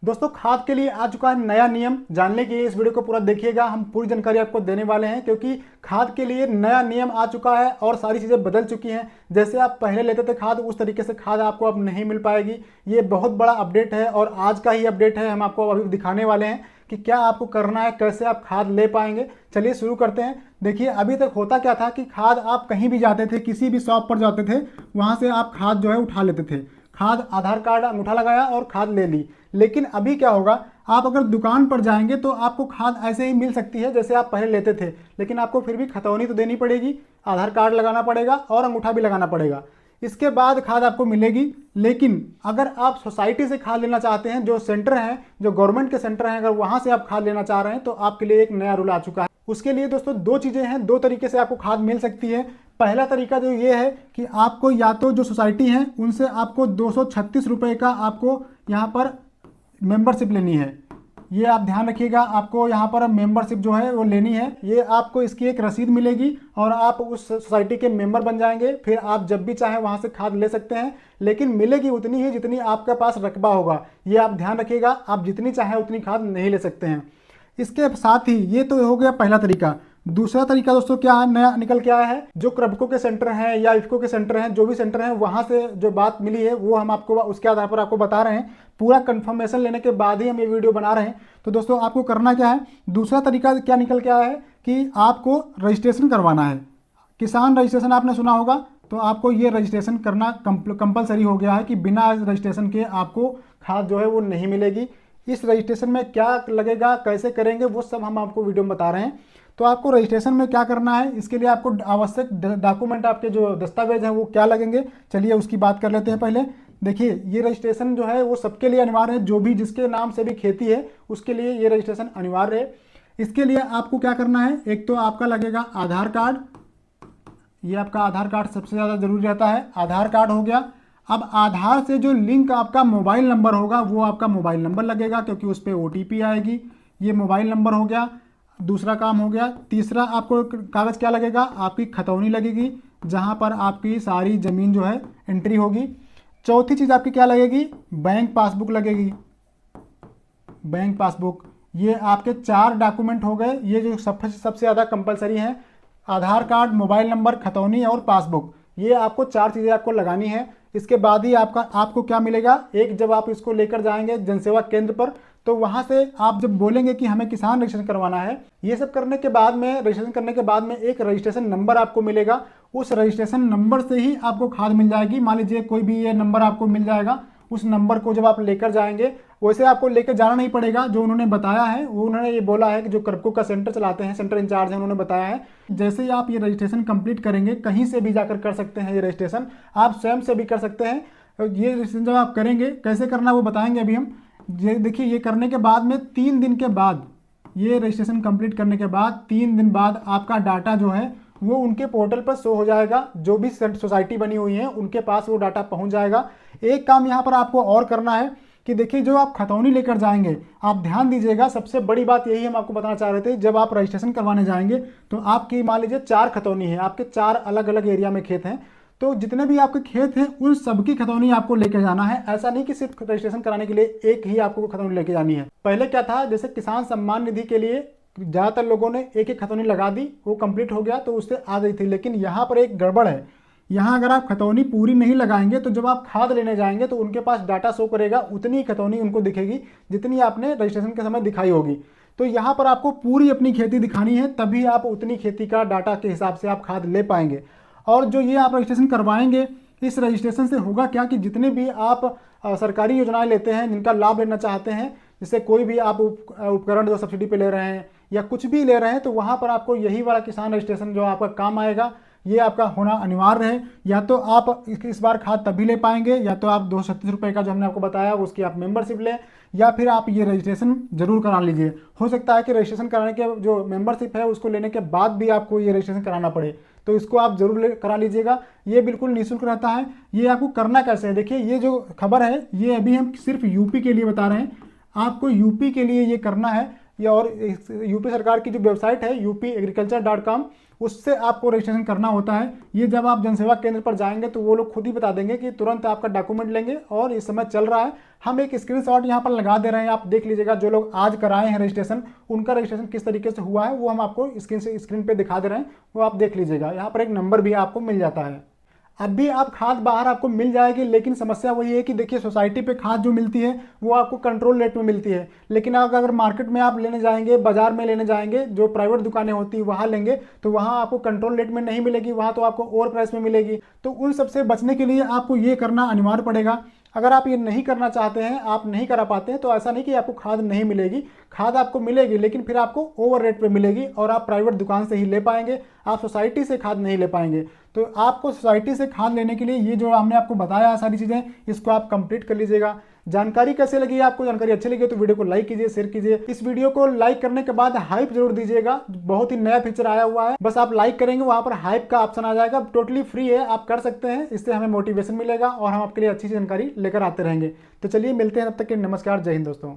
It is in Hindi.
दोस्तों खाद के लिए आ चुका है नया नियम। जानने के लिए इस वीडियो को पूरा देखिएगा। हम पूरी जानकारी आपको देने वाले हैं क्योंकि खाद के लिए नया नियम आ चुका है और सारी चीज़ें बदल चुकी हैं। जैसे आप पहले लेते थे खाद, उस तरीके से खाद आपको अब नहीं मिल पाएगी। ये बहुत बड़ा अपडेट है और आज का ही अपडेट है। हम आपको अभी दिखाने वाले हैं कि क्या आपको करना है, कैसे आप खाद ले पाएंगे। चलिए शुरू करते हैं। देखिए अभी तक होता क्या था कि खाद आप कहीं भी जाते थे, किसी भी शॉप पर जाते थे, वहाँ से आप खाद जो है उठा लेते थे। खाद आधार कार्ड अंगूठा लगाया और खाद ले ली। लेकिन अभी क्या होगा, आप अगर दुकान पर जाएंगे तो आपको खाद ऐसे ही मिल सकती है जैसे आप पहले लेते थे, लेकिन आपको फिर भी खतौनी तो देनी पड़ेगी, आधार कार्ड लगाना पड़ेगा और अंगूठा भी लगाना पड़ेगा। इसके बाद खाद आपको मिलेगी। लेकिन अगर आप सोसाइटी से खाद लेना चाहते हैं, जो सेंटर हैं, जो गवर्नमेंट के सेंटर हैं, अगर वहां से आप खाद लेना चाह रहे हैं तो आपके लिए एक नया रूल आ चुका है। उसके लिए दोस्तों दो चीज़ें हैं, दो तरीके से आपको खाद मिल सकती है। पहला तरीका जो ये है कि आपको या तो जो सोसाइटी है उनसे आपको 236 रुपये का आपको यहाँ पर मेंबरशिप लेनी है। ये आप ध्यान रखिएगा, आपको यहाँ पर मेंबरशिप जो है वो लेनी है। ये आपको इसकी एक रसीद मिलेगी और आप उस सोसाइटी के मेंबर बन जाएंगे। फिर आप जब भी चाहें वहाँ से खाद ले सकते हैं, लेकिन मिलेगी उतनी ही जितनी आपके पास रकबा होगा। ये आप ध्यान रखिएगा, आप जितनी चाहें उतनी खाद नहीं ले सकते हैं। इसके साथ ही ये तो हो गया पहला तरीका। दूसरा तरीका दोस्तों क्या है, नया निकल के आया है। जो क्रबको के सेंटर हैं या इफ्को के सेंटर हैं, जो भी सेंटर हैं, वहाँ से जो बात मिली है वो हम आपको उसके आधार पर आपको बता रहे हैं। पूरा कंफर्मेशन लेने के बाद ही हम ये वीडियो बना रहे हैं। तो दोस्तों आपको करना क्या है, दूसरा तरीका क्या निकल के आया है कि आपको रजिस्ट्रेशन करवाना है। किसान रजिस्ट्रेशन आपने सुना होगा, तो आपको ये रजिस्ट्रेशन करना कंपलसरी हो गया है कि बिना रजिस्ट्रेशन के आपको खाद जो है वो नहीं मिलेगी। इस रजिस्ट्रेशन में क्या लगेगा, कैसे करेंगे, वो सब हम आपको वीडियो में बता रहे हैं। तो आपको रजिस्ट्रेशन में क्या करना है, इसके लिए आपको आवश्यक डॉक्यूमेंट, आपके जो दस्तावेज हैं वो क्या लगेंगे, चलिए उसकी बात कर लेते हैं। पहले देखिए ये रजिस्ट्रेशन जो है वो सबके लिए अनिवार्य है। जो भी जिसके नाम से भी खेती है उसके लिए ये रजिस्ट्रेशन अनिवार्य है। इसके लिए आपको क्या करना है, एक तो आपका लगेगा आधार कार्ड। ये आपका आधार कार्ड सबसे ज़्यादा जरूरी रहता है। आधार कार्ड हो गया। अब आधार से जो लिंक आपका मोबाइल नंबर होगा वो आपका मोबाइल नंबर लगेगा, क्योंकि उस पर OTP आएगी। ये मोबाइल नंबर हो गया, दूसरा काम हो गया। तीसरा आपको कागज़ क्या लगेगा, आपकी खतौनी लगेगी जहाँ पर आपकी सारी ज़मीन जो है एंट्री होगी। चौथी चीज़ आपकी क्या लगेगी, बैंक पासबुक लगेगी। बैंक पासबुक, ये आपके 4 डॉक्यूमेंट हो गए। ये जो सबसे ज़्यादा कंपलसरी हैं, आधार कार्ड, मोबाइल नंबर, खतौनी और पासबुक। ये आपको 4 चीज़ें आपको लगानी है। इसके बाद ही आपको क्या मिलेगा, एक जब आप इसको लेकर जाएंगे जनसेवा केंद्र पर, तो वहाँ से आप जब बोलेंगे कि हमें किसान रजिस्ट्रेशन करवाना है, ये सब करने के बाद में, रजिस्ट्रेशन करने के बाद में एक रजिस्ट्रेशन नंबर आपको मिलेगा। उस रजिस्ट्रेशन नंबर से ही आपको खाद मिल जाएगी। मान लीजिए कोई भी ये नंबर आपको मिल जाएगा, उस नंबर को जब आप लेकर जाएंगे, वैसे आपको लेकर जाना नहीं पड़ेगा। जो उन्होंने बताया है वो उन्होंने ये बोला है कि जो क्रबको का सेंटर चलाते हैं, सेंटर इंचार्ज हैं, उन्होंने बताया है जैसे ही आप ये रजिस्ट्रेशन कंप्लीट करेंगे, कहीं से भी जाकर कर सकते हैं। ये रजिस्ट्रेशन आप स्वयं से भी कर सकते हैं। ये रजिस्ट्रेशन जब आप करेंगे, कैसे करना वो बताएंगे अभी हम। ये देखिए, ये करने के बाद में 3 दिन के बाद, ये रजिस्ट्रेशन कंप्लीट करने के बाद 3 दिन बाद आपका डाटा जो है वो उनके पोर्टल पर शो हो जाएगा। जो भी सोसाइटी बनी हुई है उनके पास वो डाटा पहुंच जाएगा। एक काम यहाँ पर आपको और करना है कि देखिए, जो आप खतौनी लेकर जाएंगे, आप ध्यान दीजिएगा, सबसे बड़ी बात यही हम आपको बताना चाह रहे थे। जब आप रजिस्ट्रेशन करवाने जाएंगे तो आपकी मान लीजिए 4 खतौनी है, आपके 4 अलग अलग एरिया में खेत हैं, तो जितने भी आपके खेत हैं उन सबकी खतौनी आपको लेके जाना है। ऐसा नहीं कि सिर्फ रजिस्ट्रेशन कराने के लिए एक ही आपको खतौनी लेके जानी है। पहले क्या था, जैसे किसान सम्मान निधि के लिए ज़्यादातर लोगों ने एक एक खतौनी लगा दी, वो कंप्लीट हो गया तो उससे आ गई थी। लेकिन यहाँ पर एक गड़बड़ है। यहाँ अगर आप खतौनी पूरी नहीं लगाएंगे तो जब आप खाद लेने जाएंगे तो उनके पास डाटा शो करेगा, उतनी खतौनी उनको दिखेगी जितनी आपने रजिस्ट्रेशन के समय दिखाई होगी। तो यहाँ पर आपको पूरी अपनी खेती दिखानी है, तभी आप उतनी खेती का डाटा के हिसाब से आप खाद ले पाएंगे। और जो ये आप रजिस्ट्रेशन करवाएंगे, इस रजिस्ट्रेशन से होगा क्या कि जितने भी आप सरकारी योजनाएं लेते हैं, जिनका लाभ लेना चाहते हैं, जैसे कोई भी आप उपकरण जो सब्सिडी पे ले रहे हैं या कुछ भी ले रहे हैं, तो वहाँ पर आपको यही वाला किसान रजिस्ट्रेशन जो आपका काम आएगा, ये आपका होना अनिवार्य है। या तो आप इस बार खाद तभी ले पाएंगे, या तो आप 236 रुपये का जो हमने आपको बताया उसकी आप मेंबरशिप लें, या फिर आप ये रजिस्ट्रेशन जरूर करा लीजिए। हो सकता है कि रजिस्ट्रेशन कराने के जो मेंबरशिप है उसको लेने के बाद भी आपको ये रजिस्ट्रेशन कराना पड़े, तो इसको आप जरूर करा लीजिएगा। ये बिल्कुल निःशुल्क रहता है। ये आपको करना कैसे है, देखिए ये जो खबर है ये अभी हम सिर्फ यूपी के लिए बता रहे हैं। आपको यूपी के लिए ये करना है। या और यूपी सरकार की जो वेबसाइट है upagriculture.com, उससे आपको रजिस्ट्रेशन करना होता है। ये जब आप जनसेवा केंद्र पर जाएंगे तो वो लोग खुद ही बता देंगे कि तुरंत आपका डॉक्यूमेंट लेंगे और इस समय चल रहा है। हम एक स्क्रीनशॉट यहाँ पर लगा दे रहे हैं, आप देख लीजिएगा। जो लोग आज कराए हैं रजिस्ट्रेशन, उनका रजिस्ट्रेशन किस तरीके से हुआ है वो हम आपको स्क्रीन पे दिखा दे रहे हैं, वो आप देख लीजिएगा। यहाँ पर एक नंबर भी आपको मिल जाता है। अब भी आप खाद बाहर आपको मिल जाएगी, लेकिन समस्या वही है कि देखिए सोसाइटी पे खाद जो मिलती है वो आपको कंट्रोल रेट में मिलती है। लेकिन अगर मार्केट में आप लेने जाएंगे, बाजार में लेने जाएंगे, जो प्राइवेट दुकानें होती है वहाँ लेंगे तो वहाँ आपको कंट्रोल रेट में नहीं मिलेगी, वहाँ तो आपको ओवर प्राइस में मिलेगी। तो उन सबसे बचने के लिए आपको ये करना अनिवार्य पड़ेगा। अगर आप ये नहीं करना चाहते हैं, आप नहीं करा पाते हैं, तो ऐसा नहीं कि आपको खाद नहीं मिलेगी, खाद आपको मिलेगी, लेकिन फिर आपको ओवर रेट पे मिलेगी और आप प्राइवेट दुकान से ही ले पाएंगे, आप सोसाइटी से खाद नहीं ले पाएंगे। तो आपको सोसाइटी से खाद लेने के लिए ये जो हमने आपको बताया सारी चीज़ें, इसको आप कंप्लीट कर लीजिएगा। जानकारी कैसे लगी आपको? जानकारी अच्छी लगी तो वीडियो को लाइक कीजिए, शेयर कीजिए। इस वीडियो को लाइक करने के बाद हाइप जरूर दीजिएगा, बहुत ही नया फीचर आया हुआ है। बस आप लाइक करेंगे, वहां पर हाइप का ऑप्शन आ जाएगा, टोटली फ्री है, आप कर सकते हैं। इससे हमें मोटिवेशन मिलेगा और हम आपके लिए अच्छी जानकारी लेकर आते रहेंगे। तो चलिए मिलते हैं, तब तक के नमस्कार, जय हिंद दोस्तों।